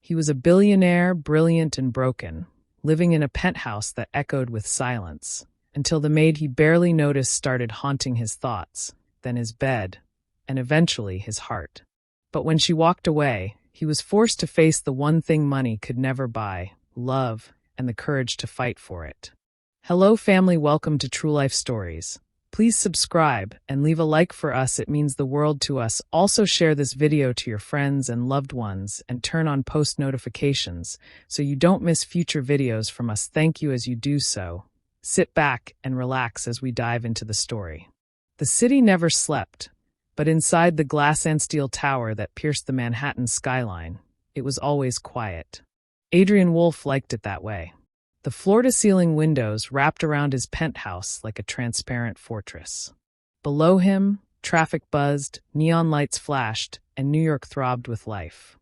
He was a billionaire, brilliant and broken, living in a penthouse that echoed with silence, until the maid he barely noticed started haunting his thoughts, then his bed, and eventually his heart. But when she walked away, he was forced to face the one thing money could never buy: love and the courage to fight for it. Hello family, welcome to True Life Stories. Please subscribe and leave a like for us, it means the world to us. Also share this video to your friends and loved ones and turn on post notifications so you don't miss future videos from us. Thank you as you do so. Sit back and relax as we dive into the story. The city never slept, but inside the glass and steel tower that pierced the Manhattan skyline, it was always quiet. Adrian Wolfe liked it that way. The floor-to-ceiling windows wrapped around his penthouse like a transparent fortress. Below him, traffic buzzed, neon lights flashed, and New York throbbed with life.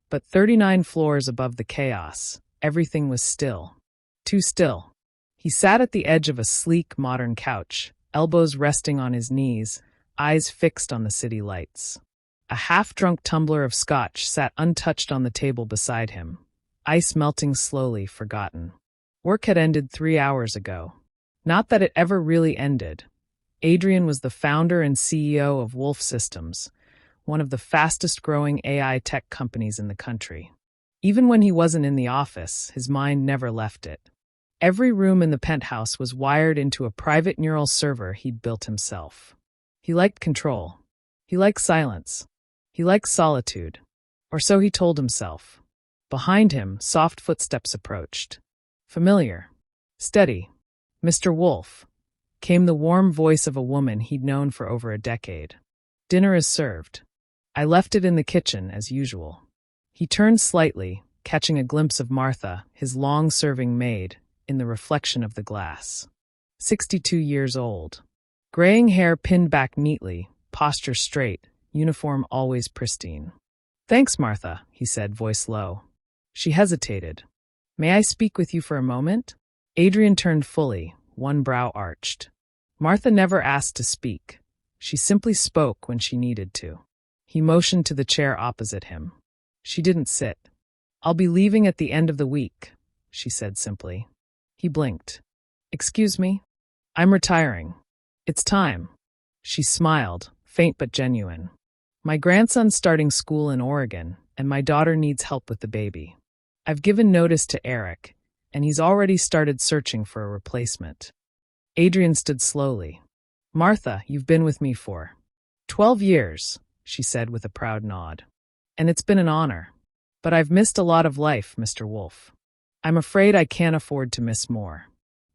But 39 floors above the chaos, everything was still. Too still. He sat at the edge of a sleek, modern couch, elbows resting on his knees, eyes fixed on the city lights. A half-drunk tumbler of scotch sat untouched on the table beside him, ice melting slowly, forgotten. Work had ended 3 hours ago. Not that it ever really ended. Adrian was the founder and CEO of Wolfe Systems, one of the fastest-growing AI tech companies in the country. Even when he wasn't in the office, his mind never left it. Every room in the penthouse was wired into a private neural server he'd built himself. He liked control. He liked silence. He liked solitude. Or so he told himself. Behind him, soft footsteps approached. Familiar. Steady. Mr. Wolfe, came the warm voice of a woman he'd known for over a decade. Dinner is served. I left it in the kitchen, as usual. He turned slightly, catching a glimpse of Martha, his long-serving maid, in the reflection of the glass. 62 years old. Graying hair pinned back neatly, posture straight, uniform always pristine. Thanks, Martha, he said, voice low. She hesitated. May I speak with you for a moment? Adrian turned fully, one brow arched. Martha never asked to speak. She simply spoke when she needed to. He motioned to the chair opposite him. She didn't sit. I'll be leaving at the end of the week, she said simply. He blinked. Excuse me? I'm retiring. It's time. She smiled, faint but genuine. My grandson's starting school in Oregon, and my daughter needs help with the baby. I've given notice to Eric, and he's already started searching for a replacement. Adrian stood slowly. Martha, you've been with me for 12 years, she said with a proud nod. And it's been an honor. But I've missed a lot of life, Mr. Wolfe. I'm afraid I can't afford to miss more.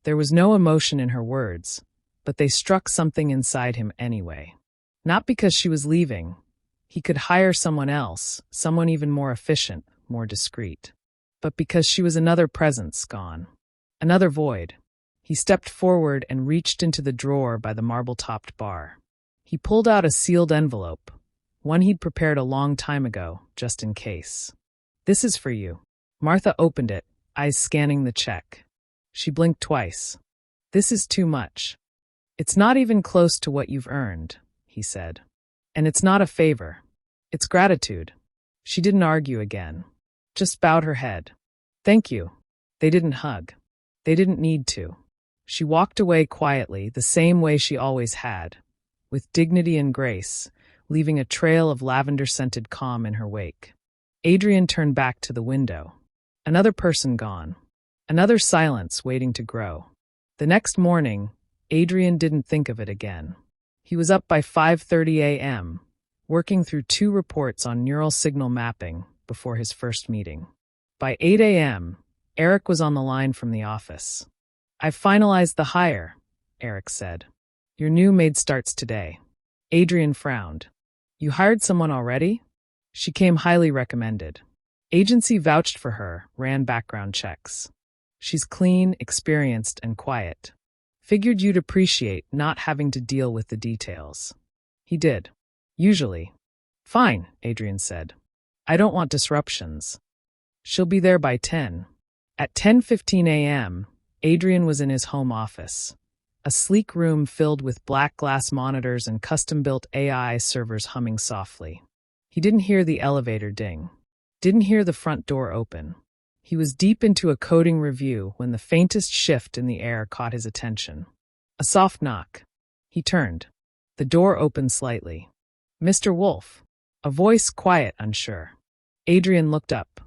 There was no emotion in her words, but they struck something inside him anyway. Not because she was leaving. He could hire someone else, someone even more efficient, more discreet. But because she was another presence gone. Another void. He stepped forward and reached into the drawer by the marble-topped bar. He pulled out a sealed envelope, one he'd prepared a long time ago, just in case. This is for you. Martha opened it, eyes scanning the check. She blinked twice. This is too much. It's not even close to what you've earned, he said. And it's not a favor. It's gratitude. She didn't argue again. Just bowed her head. Thank you. They didn't hug. They didn't need to. She walked away quietly, the same way she always had, with dignity and grace, leaving a trail of lavender-scented calm in her wake. Adrian turned back to the window. Another person gone. Another silence waiting to grow. The next morning, Adrian didn't think of it again. He was up by 5:30 a.m., working through 2 reports on neural signal mapping before his first meeting. By 8 a.m., Eric was on the line from the office. I've finalized the hire, Eric said. Your new maid starts today. Adrian frowned. You hired someone already? She came highly recommended. Agency vouched for her, ran background checks. She's clean, experienced, and quiet. Figured you'd appreciate not having to deal with the details. He did. Usually. Fine, Adrian said. I don't want disruptions. She'll be there by 10. At 10:15 a.m., Adrian was in his home office. A sleek room filled with black glass monitors and custom-built AI servers humming softly. He didn't hear the elevator ding. Didn't hear the front door open. He was deep into a coding review when the faintest shift in the air caught his attention. A soft knock. He turned. The door opened slightly. "Mr. Wolf." A voice quiet, unsure. Adrian looked up.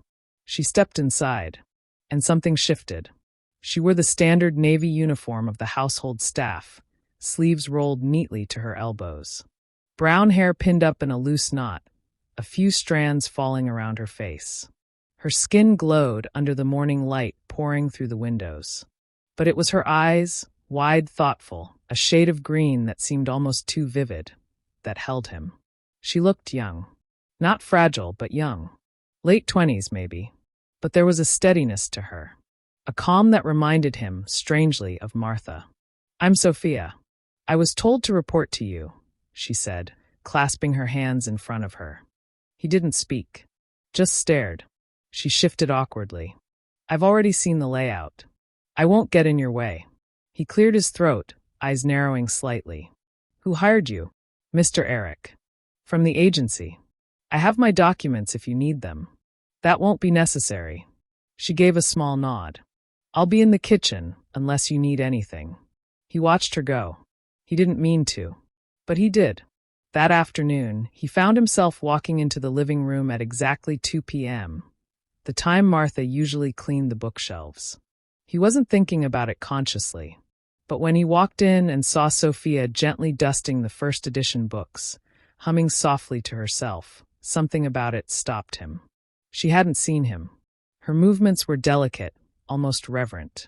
She stepped inside. And something shifted. She wore the standard navy uniform of the household staff, sleeves rolled neatly to her elbows. Brown hair pinned up in a loose knot, a few strands falling around her face. Her skin glowed under the morning light pouring through the windows. But it was her eyes, wide, thoughtful, a shade of green that seemed almost too vivid, that held him. She looked young. Not fragile, but young. Late 20s, maybe. But there was a steadiness to her. A calm that reminded him, strangely, of Martha. "I'm Sophia. I was told to report to you," she said, clasping her hands in front of her. He didn't speak. Just stared. She shifted awkwardly. "I've already seen the layout. I won't get in your way." He cleared his throat, eyes narrowing slightly. "Who hired you?" "Mr. Eric. From the agency. I have my documents if you need them." "That won't be necessary." She gave a small nod. "I'll be in the kitchen, unless you need anything." He watched her go. He didn't mean to. But he did. That afternoon, he found himself walking into the living room at exactly 2 p.m., the time Martha usually cleaned the bookshelves. He wasn't thinking about it consciously. But when he walked in and saw Sophia gently dusting the first edition books, humming softly to herself, something about it stopped him. She hadn't seen him. Her movements were delicate, almost reverent.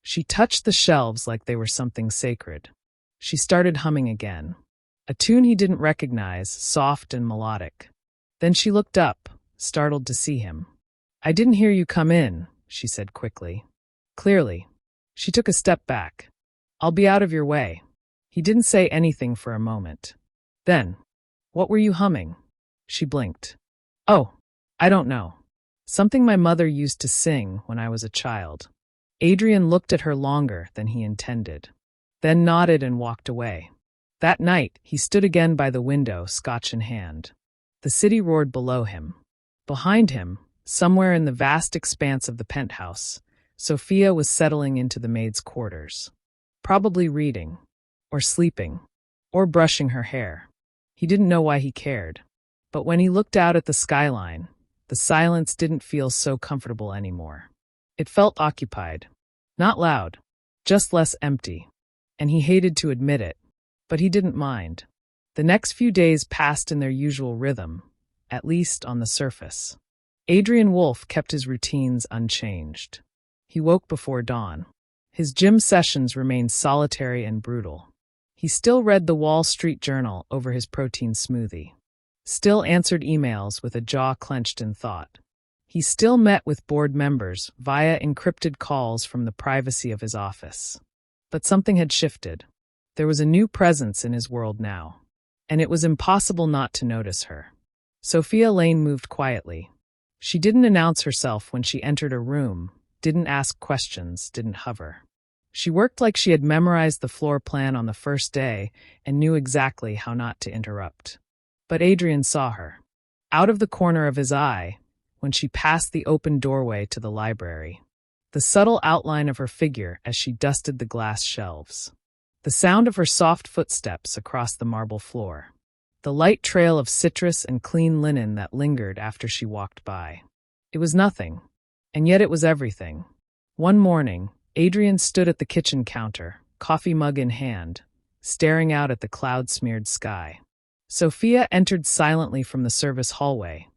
She touched the shelves like they were something sacred. She started humming again. A tune he didn't recognize, soft and melodic. Then she looked up, startled to see him. "I didn't hear you come in," she said quickly. Clearly. She took a step back. "I'll be out of your way." He didn't say anything for a moment. Then, "What were you humming?" She blinked. "Oh, I don't know. Something my mother used to sing when I was a child." Adrian looked at her longer than he intended, then nodded and walked away. That night, he stood again by the window, scotch in hand. The city roared below him. Behind him, somewhere in the vast expanse of the penthouse, Sophia was settling into the maid's quarters. Probably reading, or sleeping, or brushing her hair. He didn't know why he cared. But when he looked out at the skyline, the silence didn't feel so comfortable anymore. It felt occupied. Not loud, just less empty. And he hated to admit it, but he didn't mind. The next few days passed in their usual rhythm, at least on the surface. Adrian Wolf kept his routines unchanged. He woke before dawn. His gym sessions remained solitary and brutal. He still read the Wall Street Journal over his protein smoothie. Still answered emails with a jaw clenched in thought. He still met with board members via encrypted calls from the privacy of his office. But something had shifted. There was a new presence in his world now, and it was impossible not to notice her. Sophia Lane moved quietly. She didn't announce herself when she entered a room, didn't ask questions, didn't hover. She worked like she had memorized the floor plan on the first day and knew exactly how not to interrupt. But Adrian saw her. Out of the corner of his eye, when she passed the open doorway to the library. The subtle outline of her figure as she dusted the glass shelves. The sound of her soft footsteps across the marble floor. The light trail of citrus and clean linen that lingered after she walked by. It was nothing, and yet it was everything. One morning, Adrian stood at the kitchen counter, coffee mug in hand, staring out at the cloud-smeared sky. Sophia entered silently from the service hallway,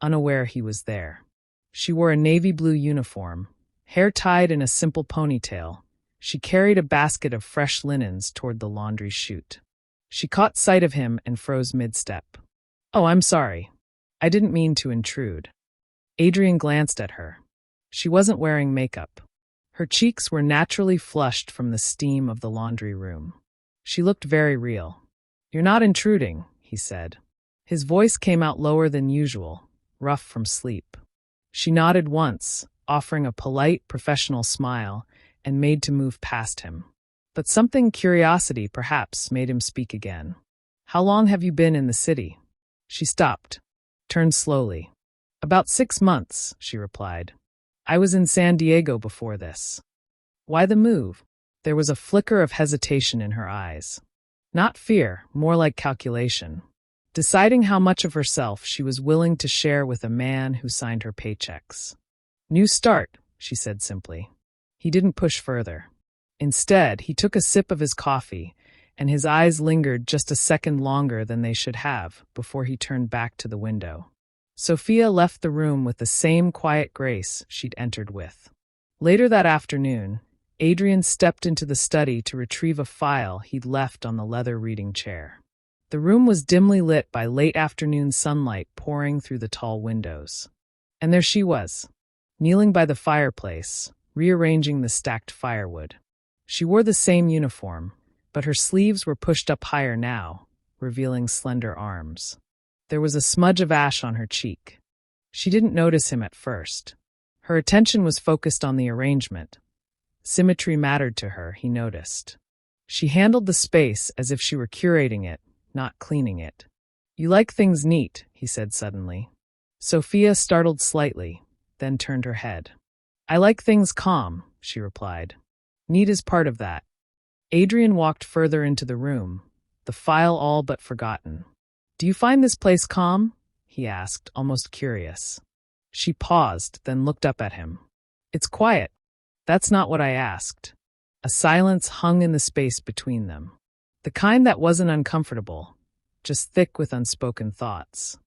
unaware he was there. She wore a navy blue uniform, hair tied in a simple ponytail. She carried a basket of fresh linens toward the laundry chute. She caught sight of him and froze mid-step. "Oh, I'm sorry. I didn't mean to intrude." Adrian glanced at her. She wasn't wearing makeup. Her cheeks were naturally flushed from the steam of the laundry room. She looked very real. "You're not intruding," he said. His voice came out lower than usual, rough from sleep. She nodded once, offering a polite, professional smile, and made to move past him. But something, curiosity perhaps, made him speak again. "How long have you been in the city?" She stopped, turned slowly. About 6 months, she replied. I was in San Diego before this. Why the move? There was a flicker of hesitation in her eyes. Not fear, more like calculation. Deciding how much of herself she was willing to share with a man who signed her paychecks. New start, she said simply. He didn't push further. Instead, he took a sip of his coffee, and his eyes lingered just a second longer than they should have before he turned back to the window. Sophia left the room with the same quiet grace she'd entered with. Later that afternoon, Adrian stepped into the study to retrieve a file he'd left on the leather reading chair. The room was dimly lit by late afternoon sunlight pouring through the tall windows. And there she was, kneeling by the fireplace, rearranging the stacked firewood. She wore the same uniform, but her sleeves were pushed up higher now, revealing slender arms. There was a smudge of ash on her cheek. She didn't notice him at first. Her attention was focused on the arrangement. Symmetry mattered to her, he noticed. She handled the space as if she were curating it, not cleaning it. You like things neat, he said suddenly. Sophia startled slightly, then turned her head. I like things calm, she replied. Neat is part of that. Adrian walked further into the room, the file all but forgotten. Do you find this place calm? He asked, almost curious. She paused, then looked up at him. It's quiet. That's not what I asked. A silence hung in the space between them. The kind that wasn't uncomfortable, just thick with unspoken thoughts.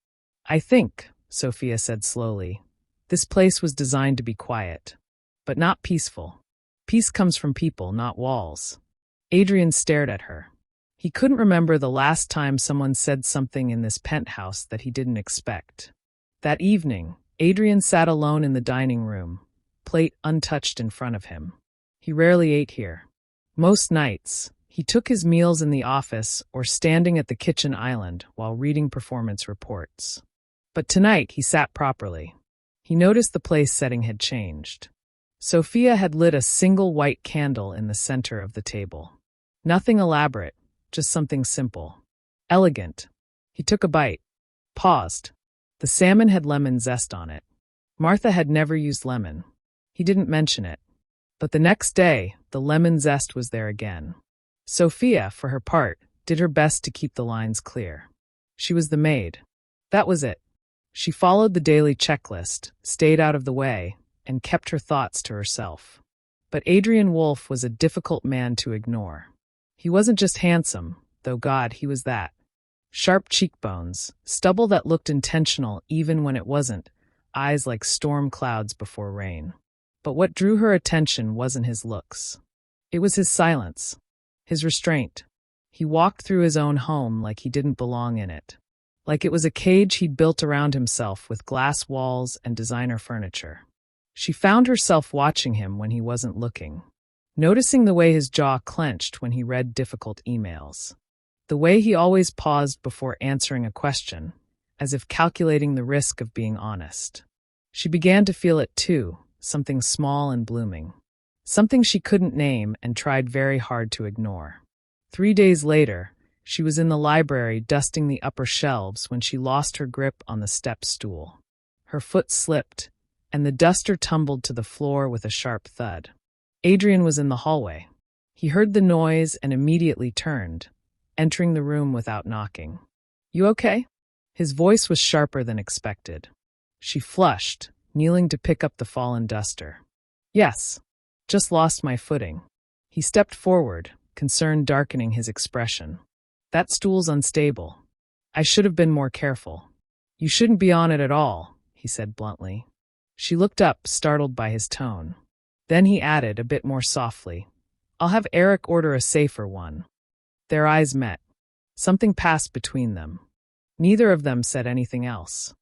I think, Sophia said slowly, this place was designed to be quiet, but not peaceful. Peace comes from people, not walls. Adrian stared at her. He couldn't remember the last time someone said something in this penthouse that he didn't expect. That evening, Adrian sat alone in the dining room, plate untouched in front of him. He rarely ate here. Most nights, he took his meals in the office or standing at the kitchen island while reading performance reports. But tonight he sat properly. He noticed the place setting had changed. Sophia had lit a single white candle in the center of the table. Nothing elaborate, just something simple. Elegant. He took a bite. Paused. The salmon had lemon zest on it. Martha had never used lemon. He didn't mention it. But the next day, the lemon zest was there again. Sophia, for her part, did her best to keep the lines clear. She was the maid. That was it. She followed the daily checklist, stayed out of the way, and kept her thoughts to herself. But Adrian Wolfe was a difficult man to ignore. He wasn't just handsome, though God, he was that. Sharp cheekbones, stubble that looked intentional even when it wasn't, eyes like storm clouds before rain. But what drew her attention wasn't his looks. It was his silence, his restraint. He walked through his own home like he didn't belong in it. Like it was a cage he'd built around himself with glass walls and designer furniture. She found herself watching him when he wasn't looking, noticing the way his jaw clenched when he read difficult emails, the way he always paused before answering a question, as if calculating the risk of being honest. She began to feel it too, something small and blooming, something she couldn't name and tried very hard to ignore. 3 days later, she was in the library dusting the upper shelves when she lost her grip on the step stool. Her foot slipped, and the duster tumbled to the floor with a sharp thud. Adrian was in the hallway. He heard the noise and immediately turned, entering the room without knocking. You okay? His voice was sharper than expected. She flushed, kneeling to pick up the fallen duster. Yes, just lost my footing. He stepped forward, concern darkening his expression. That stool's unstable. I should have been more careful. You shouldn't be on it at all, he said bluntly. She looked up, startled by his tone. Then he added, a bit more softly, I'll have Eric order a safer one. Their eyes met. Something passed between them. Neither of them said anything else.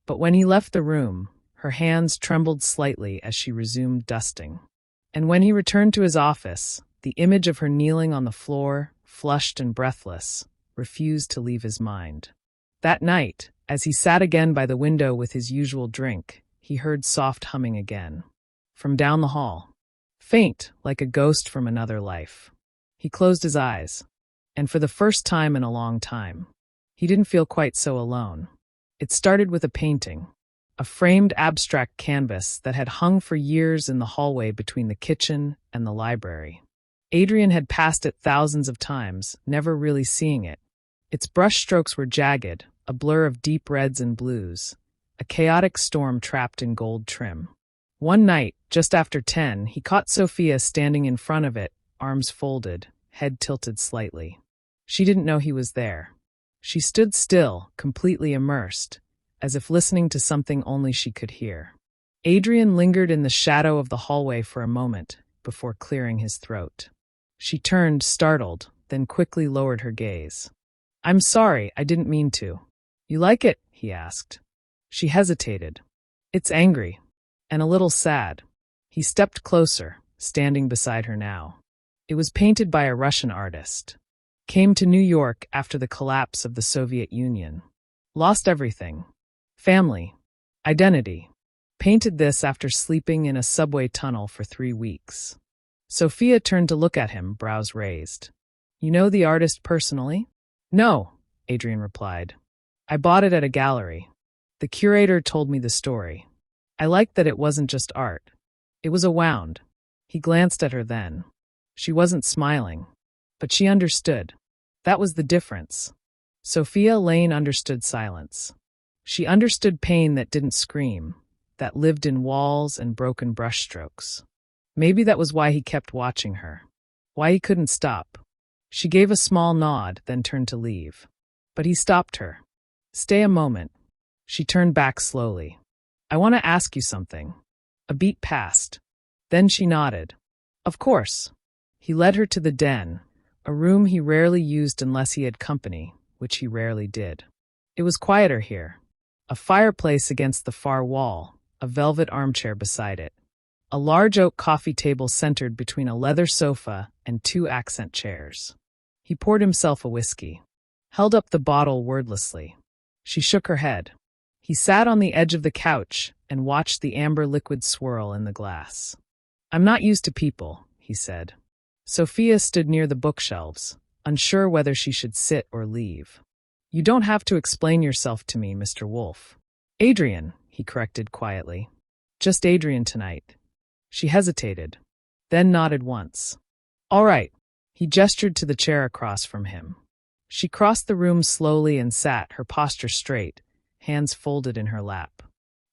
But when he left the room, her hands trembled slightly as she resumed dusting. And when he returned to his office, the image of her kneeling on the floor, flushed and breathless, refused to leave his mind. That night, as he sat again by the window with his usual drink, he heard soft humming again. From down the hall. Faint, like a ghost from another life. He closed his eyes. And for the first time in a long time, he didn't feel quite so alone. It started with a painting. a framed abstract canvas that had hung for years in the hallway between the kitchen and the library. Adrian had passed it thousands of times, never really seeing it. Its brushstrokes were jagged, a blur of deep reds and blues, a chaotic storm trapped in gold trim. One night, just after 10, he caught Sophia standing in front of it, arms folded, head tilted slightly. She didn't know he was there. She stood still, completely immersed, as if listening to something only she could hear. Adrian lingered in the shadow of the hallway for a moment, before clearing his throat. She turned, startled, then quickly lowered her gaze. "I'm sorry, I didn't mean to." "You like it?" he asked. She hesitated. "It's angry. And a little sad." He stepped closer, standing beside her now. It was painted by a Russian artist. Came to New York after the collapse of the Soviet Union. Lost everything. Family. Identity. Painted this after sleeping in a subway tunnel for 3 weeks. Sophia turned to look at him, brows raised. "You know the artist personally?" "No," Adrian replied. "I bought it at a gallery. The curator told me the story. I liked that it wasn't just art. It was a wound." He glanced at her then. She wasn't smiling, but she understood. That was the difference. Sophia Lane understood silence. She understood pain that didn't scream, that lived in walls and broken brushstrokes. Maybe that was why he kept watching her. Why he couldn't stop. She gave a small nod, then turned to leave. But he stopped her. "Stay a moment." She turned back slowly. "I want to ask you something." A beat passed. Then she nodded. "Of course." He led her to the den, a room he rarely used unless he had company, which he rarely did. It was quieter here. A fireplace against the far wall, a velvet armchair beside it. A large oak coffee table centered between a leather sofa and 2 accent chairs. He poured himself a whiskey. Held up the bottle wordlessly. She shook her head. He sat on the edge of the couch and watched the amber liquid swirl in the glass. "I'm not used to people," he said. Sophia stood near the bookshelves, unsure whether she should sit or leave. "You don't have to explain yourself to me, Mr. Wolf." "Adrian," he corrected quietly. "Just Adrian tonight." She hesitated, then nodded once. "All right." He gestured to the chair across from him. She crossed the room slowly and sat, her posture straight, hands folded in her lap.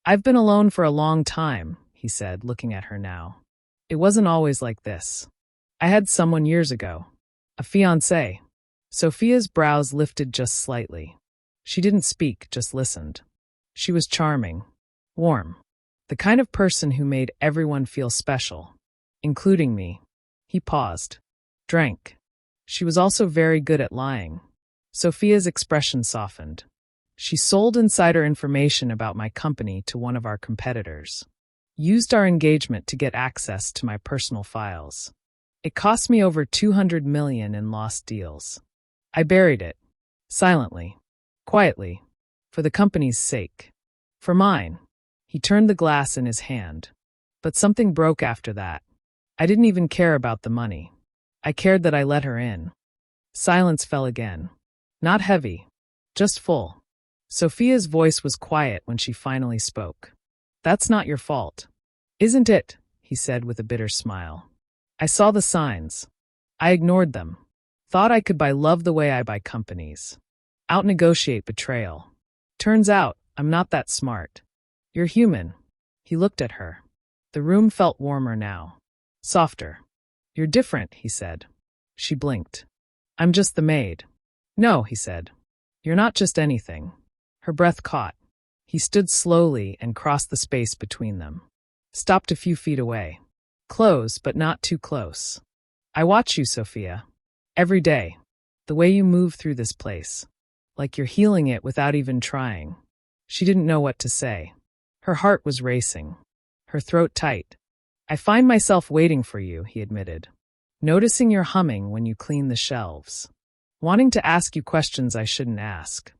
"I've been alone for a long time," he said, looking at her now. "It wasn't always like this. I had someone years ago. A fiancé." Sophia's brows lifted just slightly. She didn't speak, just listened. She was charming, warm, the kind of person who made everyone feel special, including me. He paused, drank. She was also very good at lying. Sophia's expression softened. "She sold insider information about my company to one of our competitors. Used our engagement to get access to my personal files. It cost me over $200 million in lost deals. I buried it. Silently. Quietly. For the company's sake. For mine." He turned the glass in his hand. "But something broke after that. I didn't even care about the money. I cared that I let her in." Silence fell again. Not heavy. Just full. Sophia's voice was quiet when she finally spoke. "That's not your fault." "Isn't it?" he said with a bitter smile. "I saw the signs. I ignored them. Thought I could buy love the way I buy companies. Out-negotiate betrayal. Turns out, I'm not that smart. You're human." He looked at her. The room felt warmer now. Softer. "You're different," he said. She blinked. "I'm just the maid." "No," he said. "You're not just anything." Her breath caught. He stood slowly and crossed the space between them. Stopped a few feet away. "Close, but not too close. I watch you, Sophia. Every day. The way you move through this place. Like you're healing it without even trying." She didn't know what to say. Her heart was racing. Her throat tight. "I find myself waiting for you," he admitted. "Noticing your humming when you clean the shelves. Wanting to ask you questions I shouldn't ask."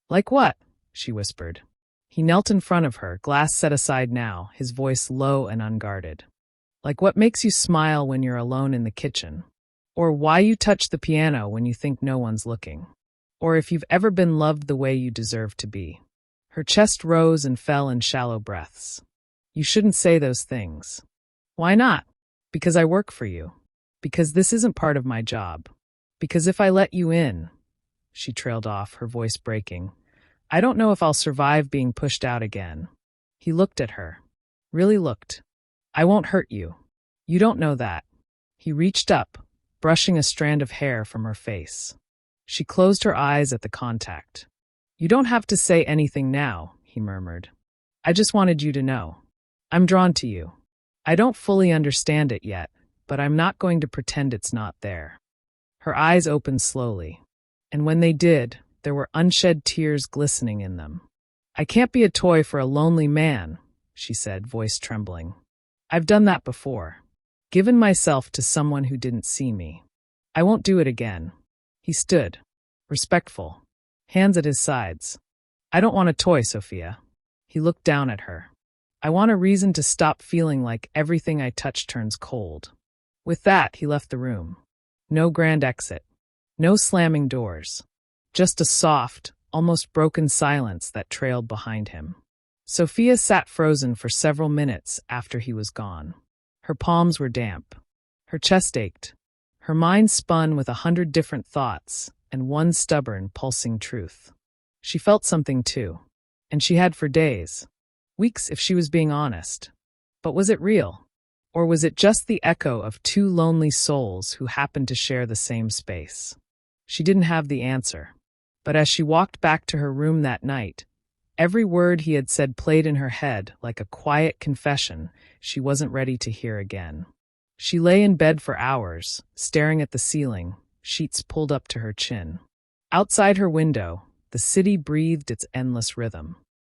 "Like what?" she whispered. He knelt in front of her, glass set aside now, his voice low and unguarded. "Like what makes you smile when you're alone in the kitchen? Or why you touch the piano when you think no one's looking? Or if you've ever been loved the way you deserve to be." Her chest rose and fell in shallow breaths. You shouldn't say those things. Why not? Because I work for you. Because this isn't part of my job. Because if I let you in, she trailed off, her voice breaking, I don't know if I'll survive being pushed out again. He looked at her. Really looked. I won't hurt you. You don't know that. He reached up, brushing a strand of hair from her face. She closed her eyes at the contact. You don't have to say anything now, he murmured. I just wanted you to know. I'm drawn to you. I don't fully understand it yet, but I'm not going to pretend it's not there. Her eyes opened slowly, and when they did, there were unshed tears glistening in them. I can't be a toy for a lonely man, she said, voice trembling. I've done that before. Given myself to someone who didn't see me. I won't do it again. He stood, respectful, hands at his sides. I don't want a toy, Sophia. He looked down at her. I want a reason to stop feeling like everything I touch turns cold. With that, he left the room. No grand exit. No slamming doors. Just a soft, almost broken silence that trailed behind him. Sophia sat frozen for several minutes after he was gone. Her palms were damp. Her chest ached. Her mind spun with 100 different thoughts and one stubborn, pulsing truth. She felt something too. And she had for days. Weeks if she was being honest. But was it real? Or was it just the echo of two lonely souls who happened to share the same space? She didn't have the answer. But as she walked back to her room that night, every word he had said played in her head like a quiet confession she wasn't ready to hear again. She lay in bed for hours, staring at the ceiling, sheets pulled up to her chin. Outside her window, the city breathed its endless rhythm.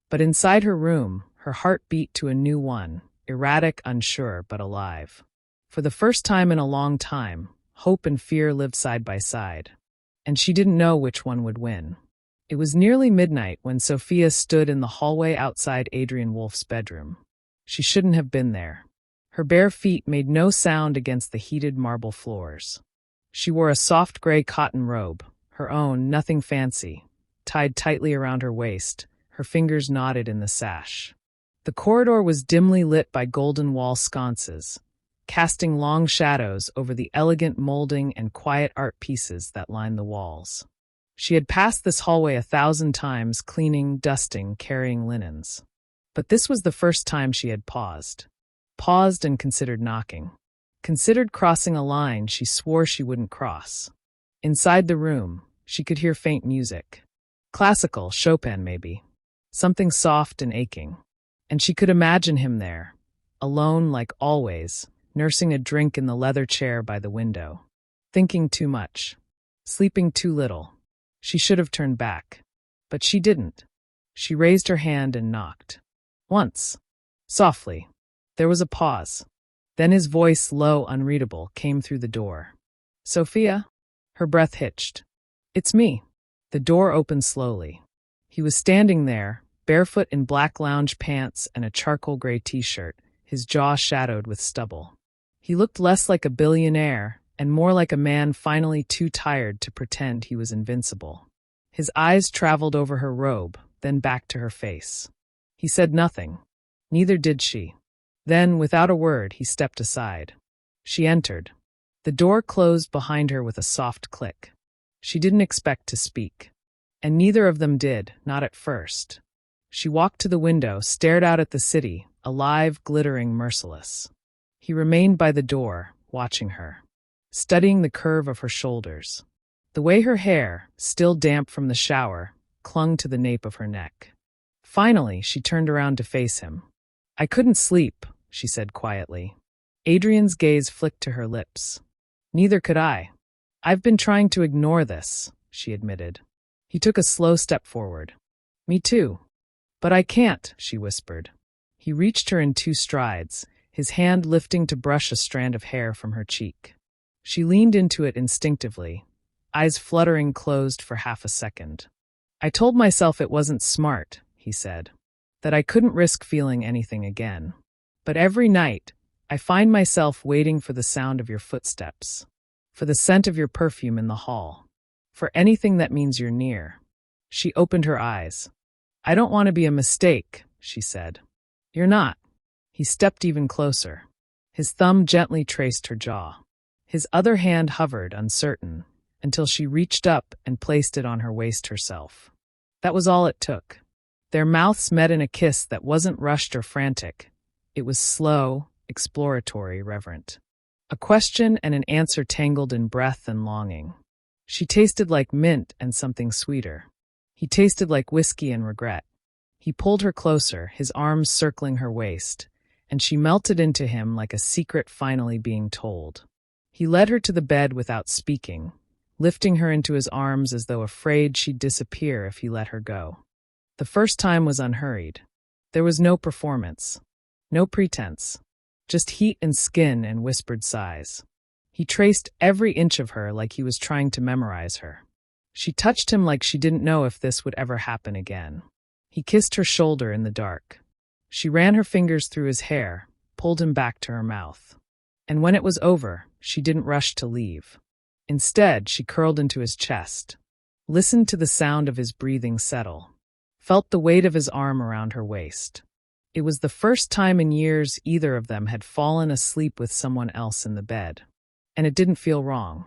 But inside her room, her heart beat to a new one, erratic, unsure, but alive. For the first time in a long time, hope and fear lived side by side. And she didn't know which one would win. It was nearly midnight when Sophia stood in the hallway outside Adrian Wolf's bedroom. She shouldn't have been there. Her bare feet made no sound against the heated marble floors. She wore a soft gray cotton robe, her own, nothing fancy, tied tightly around her waist, her fingers knotted in the sash. The corridor was dimly lit by golden wall sconces, casting long shadows over the elegant molding and quiet art pieces that lined the walls. She had passed this hallway 1,000 times, cleaning, dusting, carrying linens. But this was the first time she had paused. Paused and considered knocking. Considered crossing a line she swore she wouldn't cross. Inside the room, she could hear faint music. Classical, Chopin maybe. Something soft and aching. And she could imagine him there, alone like always, nursing a drink in the leather chair by the window. Thinking too much. Sleeping too little. She should have turned back. But she didn't. She raised her hand and knocked. Once. Softly. There was a pause. Then his voice, low, unreadable, came through the door. Sophia? Her breath hitched. It's me. The door opened slowly. He was standing there, barefoot in black lounge pants and a charcoal gray t-shirt, his jaw shadowed with stubble. He looked less like a billionaire and more like a man finally too tired to pretend he was invincible. His eyes traveled over her robe, then back to her face. He said nothing. Neither did she. Then, without a word, he stepped aside. She entered. The door closed behind her with a soft click. She didn't expect to speak. And neither of them did, not at first. She walked to the window, stared out at the city, alive, glittering, merciless. He remained by the door, watching her, studying the curve of her shoulders, the way her hair, still damp from the shower, clung to the nape of her neck. Finally, she turned around to face him. I couldn't sleep, she said quietly. Adrian's gaze flicked to her lips. Neither could I. I've been trying to ignore this, she admitted. He took a slow step forward. Me too. But I can't, she whispered. He reached her in 2 strides, his hand lifting to brush a strand of hair from her cheek. She leaned into it instinctively, eyes fluttering closed for half a second. I told myself it wasn't smart, he said, that I couldn't risk feeling anything again. But every night, I find myself waiting for the sound of your footsteps, for the scent of your perfume in the hall, for anything that means you're near. She opened her eyes. "I don't want to be a mistake," she said. "You're not." He stepped even closer. His thumb gently traced her jaw. His other hand hovered, uncertain, until she reached up and placed it on her waist herself. That was all it took. Their mouths met in a kiss that wasn't rushed or frantic. It was slow, exploratory, reverent. A question and an answer tangled in breath and longing. She tasted like mint and something sweeter. He tasted like whiskey and regret. He pulled her closer, his arms circling her waist, and she melted into him like a secret finally being told. He led her to the bed without speaking, lifting her into his arms as though afraid she'd disappear if he let her go. The first time was unhurried. There was no performance, no pretense, just heat and skin and whispered sighs. He traced every inch of her like he was trying to memorize her. She touched him like she didn't know if this would ever happen again. He kissed her shoulder in the dark. She ran her fingers through his hair, pulled him back to her mouth. And when it was over, she didn't rush to leave. Instead, she curled into his chest, listened to the sound of his breathing settle, felt the weight of his arm around her waist. It was the first time in years either of them had fallen asleep with someone else in the bed. And it didn't feel wrong.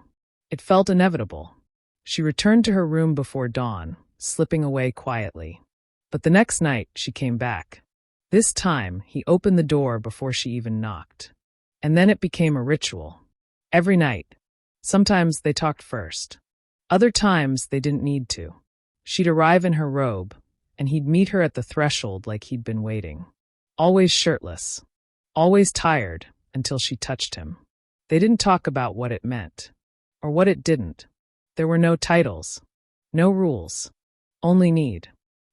It felt inevitable. She returned to her room before dawn, slipping away quietly. But the next night, she came back. This time, he opened the door before she even knocked. And then it became a ritual. Every night. Sometimes they talked first. Other times, they didn't need to. She'd arrive in her robe, and he'd meet her at the threshold like he'd been waiting. Always shirtless. Always tired, until she touched him. They didn't talk about what it meant. Or what it didn't. There were no titles. No rules. Only need.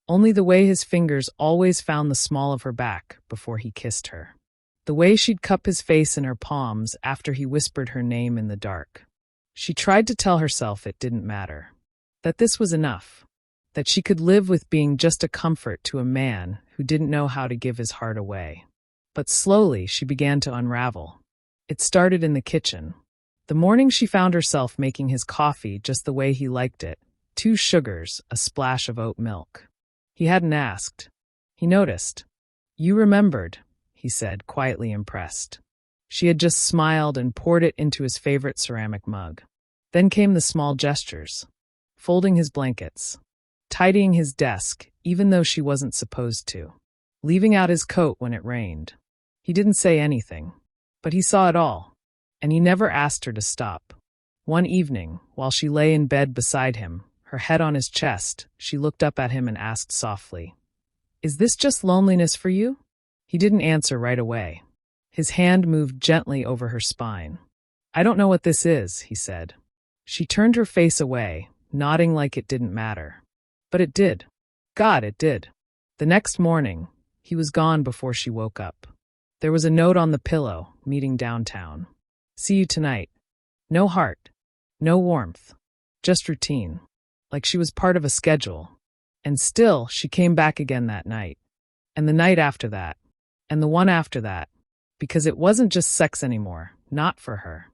Only the way his fingers always found the small of her back before he kissed her. The way she'd cup his face in her palms after he whispered her name in the dark. She tried to tell herself it didn't matter. That this was enough. That she could live with being just a comfort to a man who didn't know how to give his heart away. But slowly she began to unravel. It started in the kitchen. The morning she found herself making his coffee just the way he liked it, 2 sugars, a splash of oat milk. He hadn't asked. He noticed. "You remembered," he said, quietly impressed. She had just smiled and poured it into his favorite ceramic mug. Then came the small gestures. Folding his blankets. Tidying his desk, even though she wasn't supposed to. Leaving out his coat when it rained. He didn't say anything. But he saw it all. And he never asked her to stop. One evening, while she lay in bed beside him, her head on his chest, she looked up at him and asked softly, "Is this just loneliness for you?" He didn't answer right away. His hand moved gently over her spine. "I don't know what this is," he said. She turned her face away, nodding like it didn't matter. But it did. God, it did. The next morning, he was gone before she woke up. There was a note on the pillow, meeting downtown. "See you tonight." No heart. No warmth. Just routine. Like she was part of a schedule. And still, she came back again that night. And the night after that. And the one after that. Because it wasn't just sex anymore. Not for her.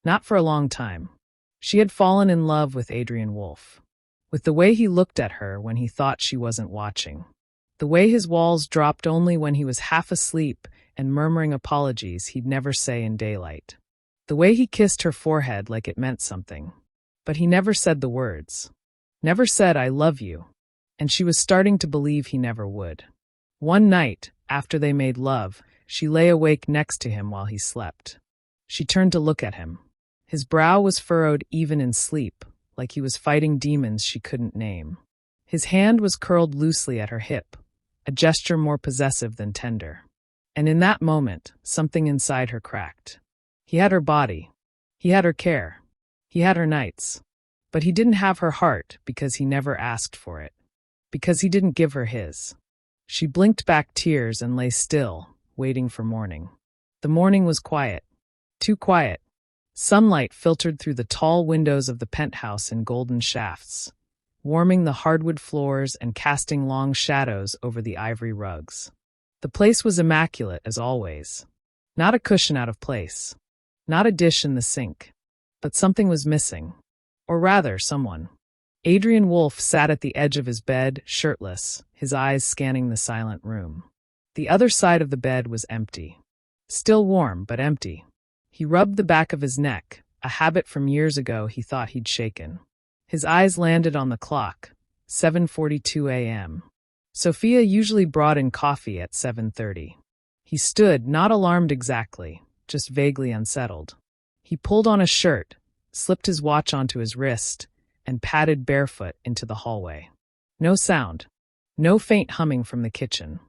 Not for a long time. She had fallen in love with Adrian Wolfe. With the way he looked at her when he thought she wasn't watching. The way his walls dropped only when he was half asleep and murmuring apologies he'd never say in daylight. The way he kissed her forehead like it meant something. But he never said the words. Never said, "I love you." And she was starting to believe he never would. One night, after they made love, she lay awake next to him while he slept. She turned to look at him. His brow was furrowed even in sleep, like he was fighting demons she couldn't name. His hand was curled loosely at her hip, a gesture more possessive than tender. And in that moment, something inside her cracked. He had her body. He had her care. He had her nights. But he didn't have her heart because he never asked for it. Because he didn't give her his. She blinked back tears and lay still, waiting for morning. The morning was quiet. Too quiet. Sunlight filtered through the tall windows of the penthouse in golden shafts, warming the hardwood floors and casting long shadows over the ivory rugs. The place was immaculate as always. Not a cushion out of place. Not a dish in the sink. But something was missing. Or rather, someone. Adrian Wolfe sat at the edge of his bed, shirtless, his eyes scanning the silent room. The other side of the bed was empty. Still warm, but empty. He rubbed the back of his neck, a habit from years ago he thought he'd shaken. His eyes landed on the clock, 7:42 a.m. Sophia usually brought in coffee at 7:30. He stood, not alarmed exactly, just vaguely unsettled. He pulled on a shirt, slipped his watch onto his wrist, and padded barefoot into the hallway. No sound. No faint humming from the kitchen.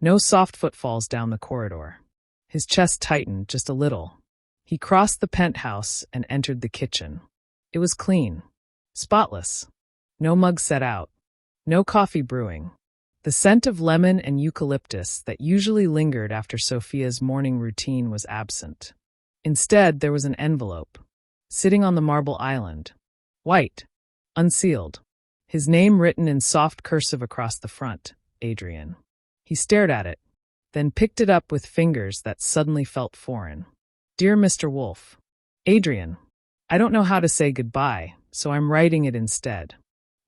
No soft footfalls down the corridor. His chest tightened just a little. He crossed the penthouse and entered the kitchen. It was clean. Spotless. No mug set out. No coffee brewing. The scent of lemon and eucalyptus that usually lingered after Sophia's morning routine was absent. Instead, there was an envelope, sitting on the marble island. White. Unsealed. His name written in soft cursive across the front, Adrian. He stared at it, then picked it up with fingers that suddenly felt foreign. Dear Mr. Wolfe. Adrian. I don't know how to say goodbye, so I'm writing it instead.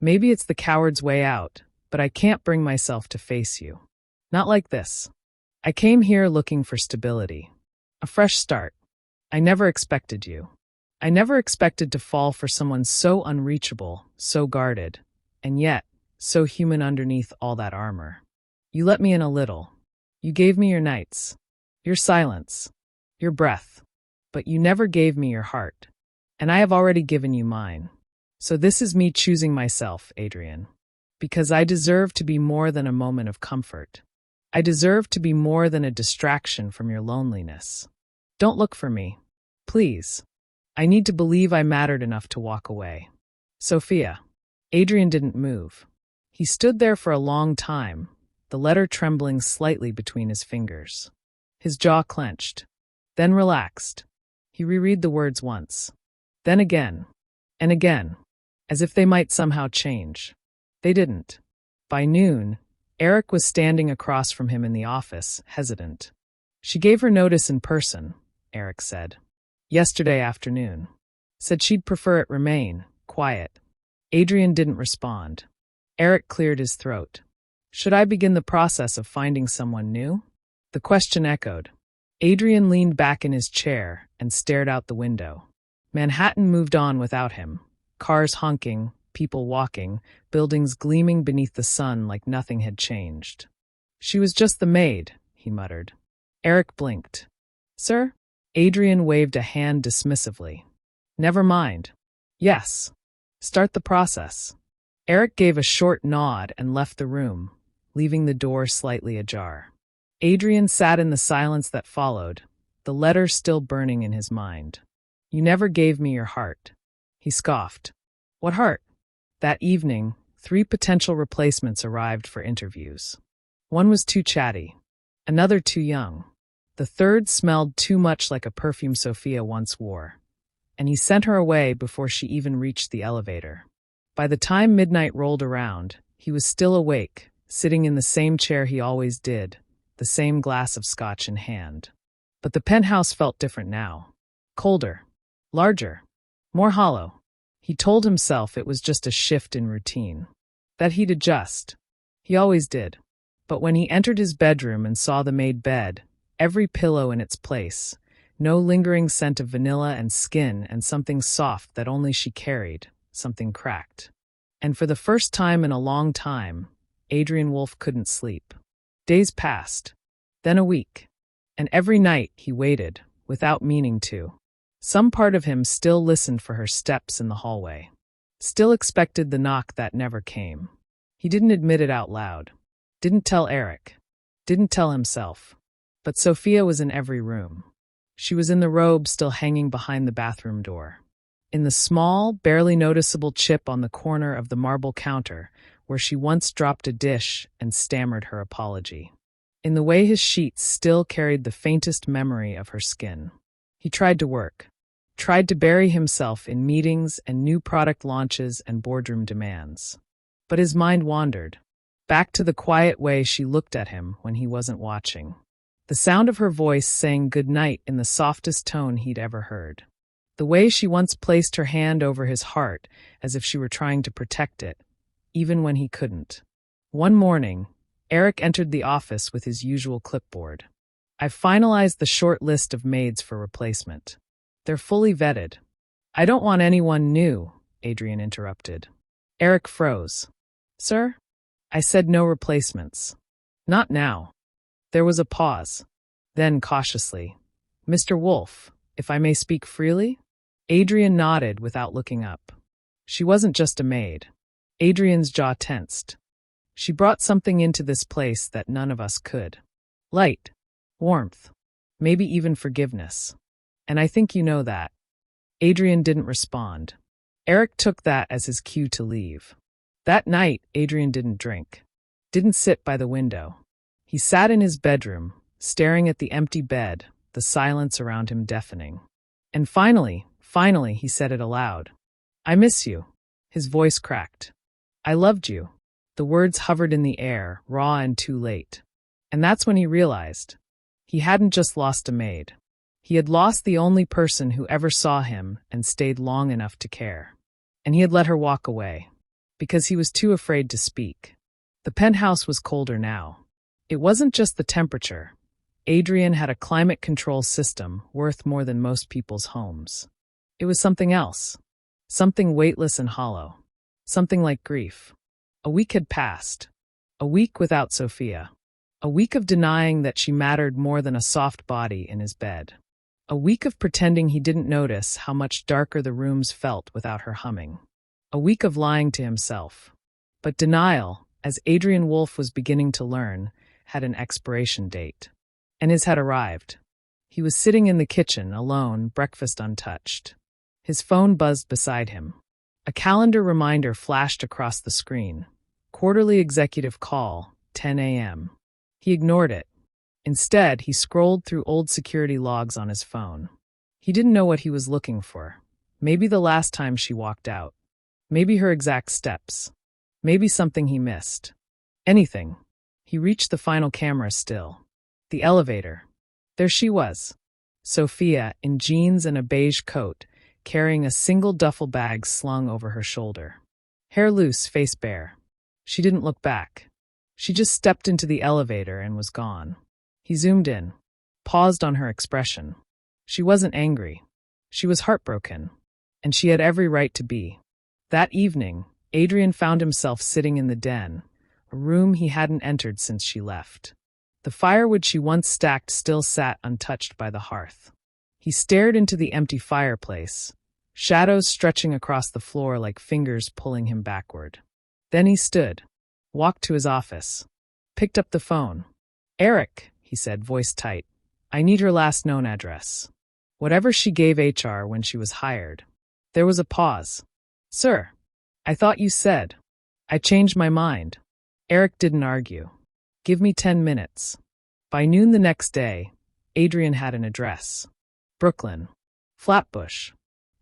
Maybe it's the coward's way out, but I can't bring myself to face you. Not like this. I came here looking for stability. A fresh start. I never expected you. I never expected to fall for someone so unreachable, so guarded, and yet, so human underneath all that armor. You let me in a little. You gave me your nights, your silence, your breath, but you never gave me your heart, and I have already given you mine. So this is me choosing myself, Adrian, because I deserve to be more than a moment of comfort. I deserve to be more than a distraction from your loneliness. Don't look for me, please. I need to believe I mattered enough to walk away. Sophia. Adrian didn't move. He stood there for a long time, the letter trembling slightly between his fingers. His jaw clenched, then relaxed. He reread the words once, then again, and again, as if they might somehow change. They didn't. By noon, Eric was standing across from him in the office, hesitant. She gave her notice in person, Eric said. Yesterday afternoon. Said she'd prefer it remain quiet. Adrian didn't respond. Eric cleared his throat. Should I begin the process of finding someone new? The question echoed. Adrian leaned back in his chair and stared out the window. Manhattan moved on without him. Cars honking, people walking, buildings gleaming beneath the sun like nothing had changed. She was just the maid, he muttered. Eric blinked. Sir? Adrian waved a hand dismissively. Never mind. Yes. Start the process. Eric gave a short nod and left the room, leaving the door slightly ajar. Adrian sat in the silence that followed, the letter still burning in his mind. You never gave me your heart. He scoffed. What heart? That evening, 3 potential replacements arrived for interviews. One was too chatty, another too young. The third smelled too much like a perfume Sophia once wore, and he sent her away before she even reached the elevator. By the time midnight rolled around, he was still awake, sitting in the same chair he always did, the same glass of scotch in hand. But the penthouse felt different now. Colder, larger, more hollow. He told himself it was just a shift in routine, that he'd adjust. He always did. But when he entered his bedroom and saw the made bed, every pillow in its place, no lingering scent of vanilla and skin and something soft that only she carried, something cracked. And for the first time in a long time, Adrian Wolfe couldn't sleep. Days passed, then a week, and every night he waited, without meaning to. Some part of him still listened for her steps in the hallway, still expected the knock that never came. He didn't admit it out loud, didn't tell Eric, didn't tell himself. But Sophia was in every room. She was in the robe still hanging behind the bathroom door. In the small, barely noticeable chip on the corner of the marble counter where she once dropped a dish and stammered her apology. In the way his sheets still carried the faintest memory of her skin. He tried to work, tried to bury himself in meetings and new product launches and boardroom demands. But his mind wandered, back to the quiet way she looked at him when he wasn't watching. The sound of her voice saying goodnight in the softest tone he'd ever heard. The way she once placed her hand over his heart as if she were trying to protect it, even when he couldn't. One morning, Eric entered the office with his usual clipboard. "I've finalized the short list of maids for replacement. They're fully vetted." "I don't want anyone new," Adrian interrupted. Eric froze. "Sir? I said no replacements." "Not now." There was a pause. Then, cautiously, "Mr. Wolf, if I may speak freely?" Adrian nodded without looking up. She wasn't just a maid. Adrian's jaw tensed. She brought something into this place that none of us could. Light. Warmth. Maybe even forgiveness. And I think you know that. Adrian didn't respond. Eric took that as his cue to leave. That night, Adrian didn't drink. Didn't sit by the window. He sat in his bedroom, staring at the empty bed, the silence around him deafening. And finally, he said it aloud. "I miss you." His voice cracked. "I loved you." The words hovered in the air, raw and too late. And that's when he realized. He hadn't just lost a maid. He had lost the only person who ever saw him and stayed long enough to care. And he had let her walk away. Because he was too afraid to speak. The penthouse was colder now. It wasn't just the temperature. Adrian had a climate control system worth more than most people's homes. It was something else. Something weightless and hollow. Something like grief. A week had passed. A week without Sophia. A week of denying that she mattered more than a soft body in his bed. A week of pretending he didn't notice how much darker the rooms felt without her humming. A week of lying to himself. But denial, as Adrian Wolf was beginning to learn, had an expiration date. And his had arrived. He was sitting in the kitchen, alone, breakfast untouched. His phone buzzed beside him. A calendar reminder flashed across the screen. Quarterly executive call, 10 a.m. He ignored it. Instead, he scrolled through old security logs on his phone. He didn't know what he was looking for. Maybe the last time she walked out. Maybe her exact steps. Maybe something he missed. Anything. He reached the final camera still. The elevator. There she was. Sophia, in jeans and a beige coat, carrying a single duffel bag slung over her shoulder. Hair loose, face bare. She didn't look back. She just stepped into the elevator and was gone. He zoomed in, paused on her expression. She wasn't angry. She was heartbroken. And she had every right to be. That evening, Adrian found himself sitting in the den, a room he hadn't entered since she left. The firewood she once stacked still sat untouched by the hearth. He stared into the empty fireplace, shadows stretching across the floor like fingers pulling him backward. Then he stood, walked to his office, picked up the phone. "Eric," he said, voice tight, "I need her last known address. Whatever she gave HR when she was hired." There was a pause. "Sir, I thought you said." "I changed my mind." Eric didn't argue. "Give me 10 minutes. By noon the next day, Adrian had an address. Brooklyn. Flatbush.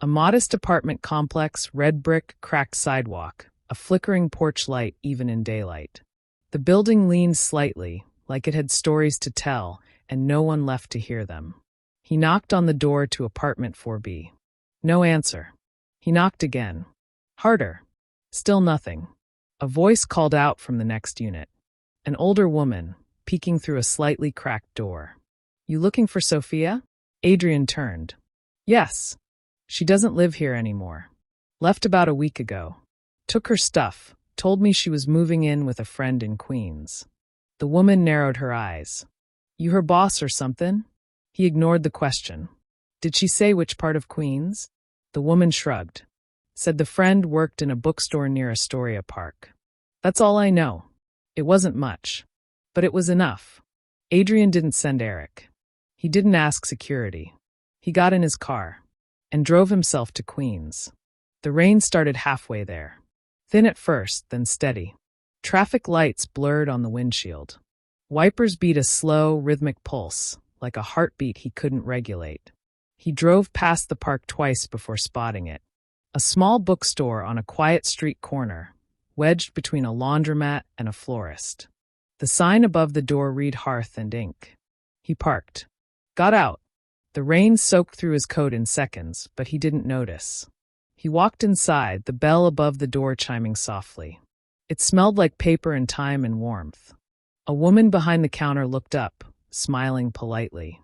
A modest apartment complex, red brick, cracked sidewalk, a flickering porch light even in daylight. The building leaned slightly, like it had stories to tell, and no one left to hear them. He knocked on the door to apartment 4B. No answer. He knocked again. Harder. Still nothing. A voice called out from the next unit. An older woman, peeking through a slightly cracked door. "You looking for Sophia?" Adrian turned. "Yes. She doesn't live here anymore. Left about a week ago. Took her stuff, told me she was moving in with a friend in Queens." The woman narrowed her eyes. "You her boss or something?" He ignored the question. "Did she say which part of Queens?" The woman shrugged. Said the friend worked in a bookstore near Astoria Park. "That's all I know." It wasn't much. But it was enough. Adrian didn't send Eric. He didn't ask security. He got in his car and drove himself to Queens. The rain started halfway there. Thin at first, then steady. Traffic lights blurred on the windshield. Wipers beat a slow, rhythmic pulse, like a heartbeat he couldn't regulate. He drove past the park twice before spotting it. A small bookstore on a quiet street corner, wedged between a laundromat and a florist. The sign above the door read Hearth and Ink. He parked. Got out. The rain soaked through his coat in seconds, but he didn't notice. He walked inside, the bell above the door chiming softly. It smelled like paper and time and warmth. A woman behind the counter looked up, smiling politely.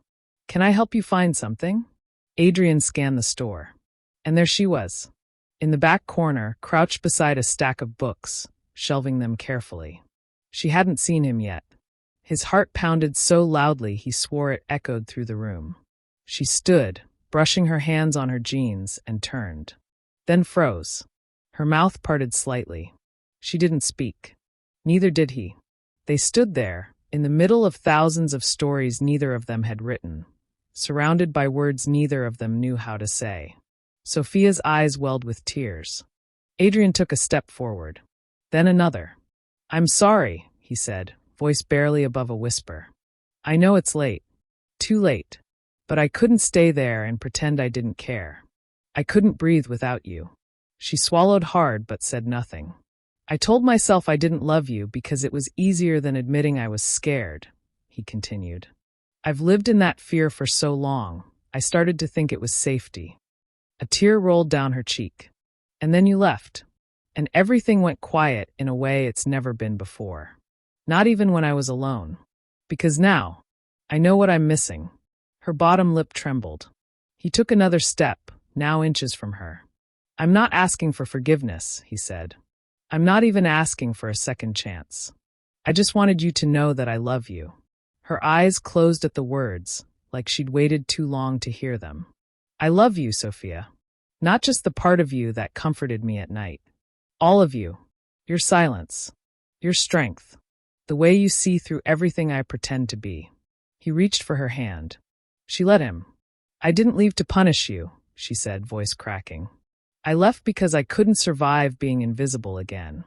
"Can I help you find something?" Adrian scanned the store. And there she was, in the back corner, crouched beside a stack of books, shelving them carefully. She hadn't seen him yet. His heart pounded so loudly he swore it echoed through the room. She stood, brushing her hands on her jeans, and turned. Then froze. Her mouth parted slightly. She didn't speak. Neither did he. They stood there, in the middle of thousands of stories neither of them had written, surrounded by words neither of them knew how to say. Sophia's eyes welled with tears. Adrian took a step forward. Then another. "I'm sorry," he said, voice barely above a whisper. "I know it's late. Too late. But I couldn't stay there and pretend I didn't care. I couldn't breathe without you." She swallowed hard but said nothing. "I told myself I didn't love you because it was easier than admitting I was scared," he continued. "I've lived in that fear for so long, I started to think it was safety." A tear rolled down her cheek. "And then you left. And everything went quiet in a way it's never been before. Not even when I was alone. Because now, I know what I'm missing." Her bottom lip trembled. He took another step, now inches from her. "I'm not asking for forgiveness," he said. "I'm not even asking for a second chance. I just wanted you to know that I love you." Her eyes closed at the words, like she'd waited too long to hear them. "I love you, Sophia. Not just the part of you that comforted me at night. All of you. Your silence. Your strength. The way you see through everything I pretend to be." He reached for her hand. She let him. "I didn't leave to punish you," she said, voice cracking. "I left because I couldn't survive being invisible again."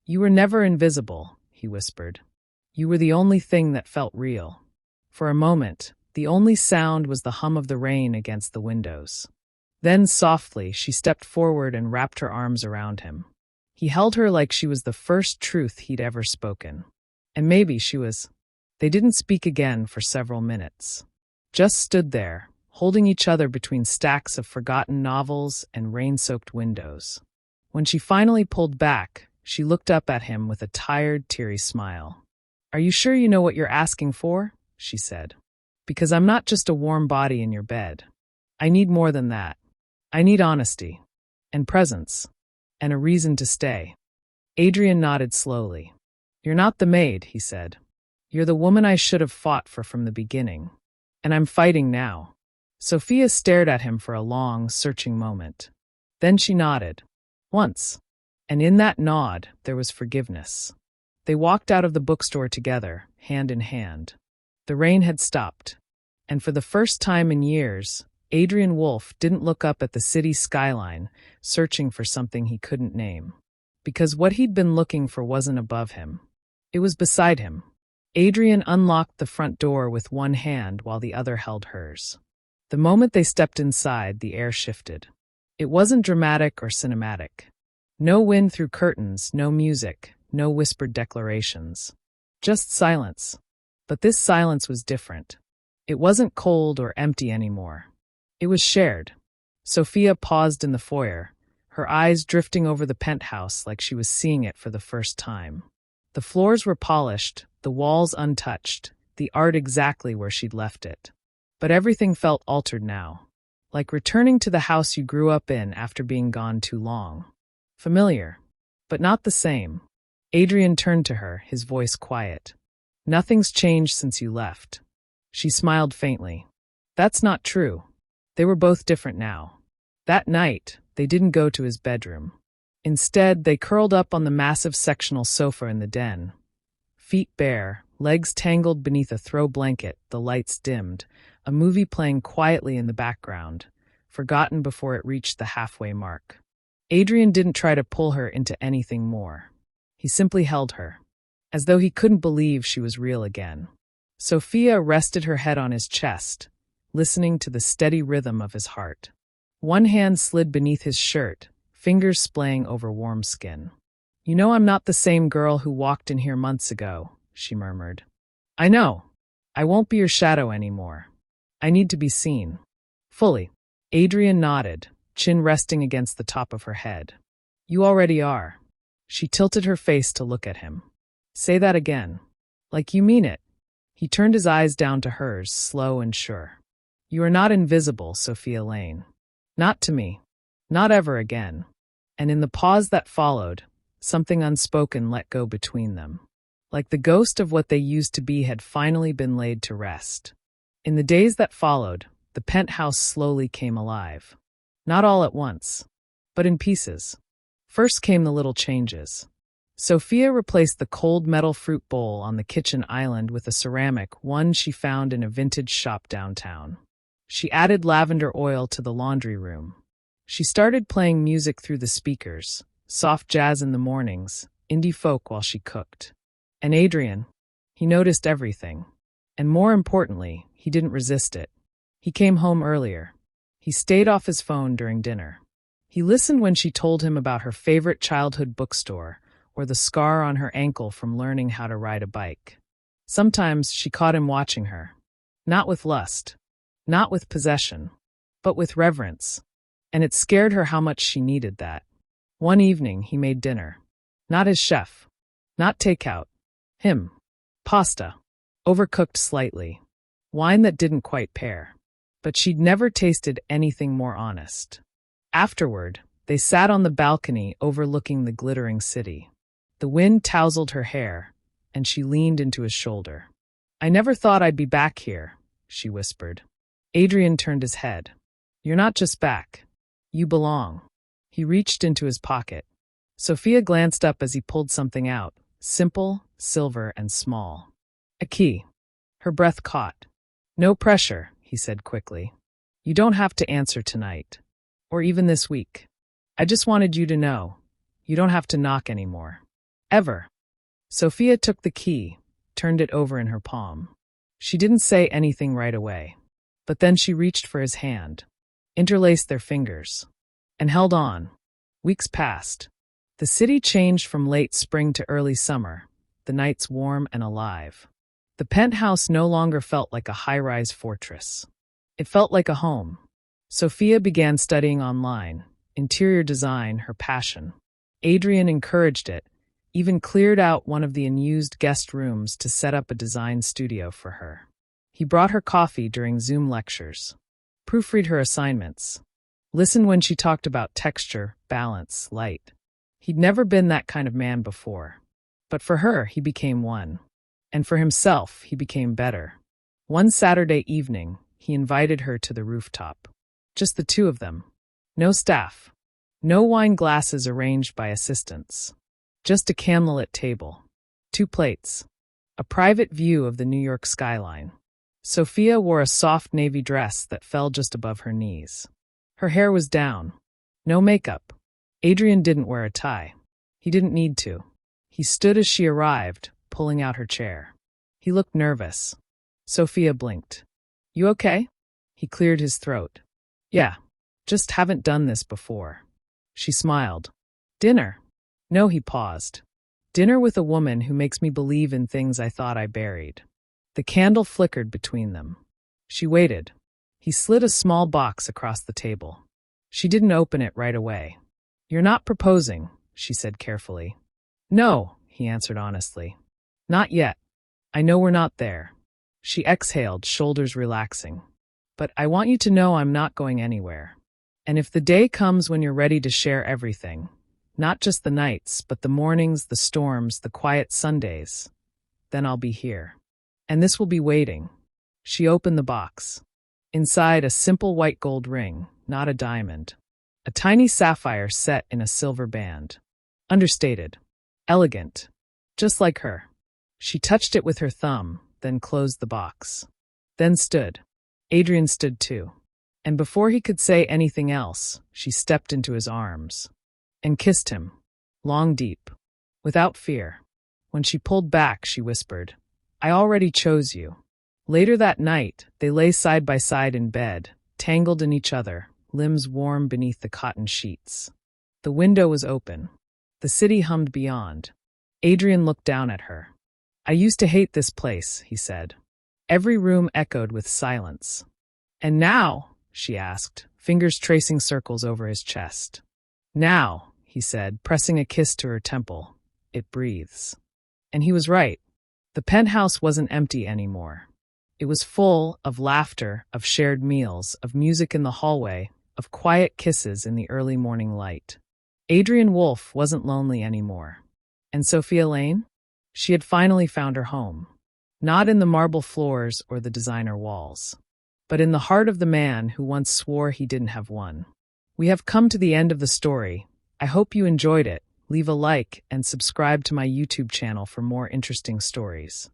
"You were never invisible," he whispered. "You were the only thing that felt real." For a moment, the only sound was the hum of the rain against the windows. Then softly, she stepped forward and wrapped her arms around him. He held her like she was the first truth he'd ever spoken. And maybe she was. They didn't speak again for several minutes. Just stood there, holding each other between stacks of forgotten novels and rain-soaked windows. When she finally pulled back, she looked up at him with a tired, teary smile. "Are you sure you know what you're asking for?" she said. "Because I'm not just a warm body in your bed. I need more than that. I need honesty, and presence, and a reason to stay." Adrian nodded slowly. "You're not the maid," he said. "You're the woman I should have fought for from the beginning. And I'm fighting now." Sophia stared at him for a long, searching moment. Then she nodded. Once. And in that nod, there was forgiveness. They walked out of the bookstore together, hand in hand. The rain had stopped. And for the first time in years, Adrian Wolfe didn't look up at the city skyline, searching for something he couldn't name. Because what he'd been looking for wasn't above him. It was beside him. Adrian unlocked the front door with one hand while the other held hers. The moment they stepped inside, the air shifted. It wasn't dramatic or cinematic. No wind through curtains, no music, no whispered declarations. Just silence. But this silence was different. It wasn't cold or empty anymore. It was shared. Sophia paused in the foyer, her eyes drifting over the penthouse like she was seeing it for the first time. The floors were polished, the walls untouched, the art exactly where she'd left it. But everything felt altered now, like returning to the house you grew up in after being gone too long. Familiar, but not the same. Adrian turned to her, his voice quiet. "Nothing's changed since you left." She smiled faintly. "That's not true." They were both different now. That night, they didn't go to his bedroom. Instead, they curled up on the massive sectional sofa in the den. Feet bare, legs tangled beneath a throw blanket, the lights dimmed, a movie playing quietly in the background, forgotten before it reached the halfway mark. Adrian didn't try to pull her into anything more. He simply held her, as though he couldn't believe she was real again. Sophia rested her head on his chest, listening to the steady rhythm of his heart. One hand slid beneath his shirt, fingers splaying over warm skin. "You know I'm not the same girl who walked in here months ago," she murmured. "I know. I won't be your shadow anymore. I need to be seen." Fully. Adrian nodded, chin resting against the top of her head. You already are. She tilted her face to look at him. Say that again. Like you mean it. He turned his eyes down to hers, slow and sure. You are not invisible, Sophia Lane. Not to me. Not ever again. And in the pause that followed, something unspoken let go between them. Like the ghost of what they used to be had finally been laid to rest. In the days that followed, the penthouse slowly came alive. Not all at once, but in pieces. First came the little changes. Sophia replaced the cold metal fruit bowl on the kitchen island with a ceramic one she found in a vintage shop downtown. She added lavender oil to the laundry room. She started playing music through the speakers, soft jazz in the mornings, indie folk while she cooked. And Adrian, he noticed everything. And more importantly, he didn't resist it. He came home earlier. He stayed off his phone during dinner. He listened when she told him about her favorite childhood bookstore or the scar on her ankle from learning how to ride a bike. Sometimes she caught him watching her. Not with lust. Not with possession. But with reverence. And it scared her how much she needed that. One evening he made dinner. Not his chef. Not takeout. Him. Pasta. Overcooked slightly. Wine that didn't quite pair. But she'd never tasted anything more honest. Afterward, they sat on the balcony overlooking the glittering city. The wind tousled her hair, and she leaned into his shoulder. I never thought I'd be back here, she whispered. Adrian turned his head. You're not just back. You belong. He reached into his pocket. Sophia glanced up as he pulled something out, simple, silver, and small. A key. Her breath caught. No pressure, he said quickly. You don't have to answer tonight. Or even this week. I just wanted you to know. You don't have to knock anymore. Ever. Sophia took the key, turned it over in her palm. She didn't say anything right away. But then she reached for his hand, interlaced their fingers, and held on. Weeks passed. The city changed from late spring to early summer, the nights warm and alive. The penthouse no longer felt like a high-rise fortress. It felt like a home. Sophia began studying online, interior design, her passion. Adrian encouraged it, even cleared out one of the unused guest rooms to set up a design studio for her. He brought her coffee during Zoom lectures, proofread her assignments, listened when she talked about texture, balance, light. He'd never been that kind of man before. But for her, he became one. And for himself, he became better. One Saturday evening, he invited her to the rooftop. Just the two of them. No staff. No wine glasses arranged by assistants. Just a candlelit table. 2 plates. A private view of the New York skyline. Sophia wore a soft navy dress that fell just above her knees. Her hair was down. No makeup. Adrian didn't wear a tie. He didn't need to. He stood as she arrived, pulling out her chair. He looked nervous. Sophia blinked. You okay? He cleared his throat. Yeah. Just haven't done this before. She smiled. Dinner? No, he paused. Dinner with a woman who makes me believe in things I thought I buried. The candle flickered between them. She waited. He slid a small box across the table. She didn't open it right away. You're not proposing, she said carefully. No, he answered honestly. Not yet. I know we're not there. She exhaled, shoulders relaxing. But I want you to know I'm not going anywhere. And if the day comes when you're ready to share everything, not just the nights, but the mornings, the storms, the quiet Sundays, then I'll be here. And this will be waiting. She opened the box. Inside, a simple white gold ring, not a diamond. A tiny sapphire set in a silver band. Understated. Elegant. Just like her. She touched it with her thumb, then closed the box. Then stood. Adrian stood too. And before he could say anything else, she stepped into his arms. And kissed him. Long, deep. Without fear. When she pulled back, she whispered, I already chose you. Later that night, they lay side by side in bed, tangled in each other, limbs warm beneath the cotton sheets. The window was open. The city hummed beyond. Adrian looked down at her. I used to hate this place, he said. Every room echoed with silence. And now, she asked, fingers tracing circles over his chest. Now, he said, pressing a kiss to her temple. It breathes. And he was right. The penthouse wasn't empty anymore. It was full of laughter, of shared meals, of music in the hallway, of quiet kisses in the early morning light. Adrian Wolfe wasn't lonely anymore. And Sophia Lane? She had finally found her home. Not in the marble floors or the designer walls, but in the heart of the man who once swore he didn't have one. We have come to the end of the story. I hope you enjoyed it. Leave a like and subscribe to my YouTube channel for more interesting stories.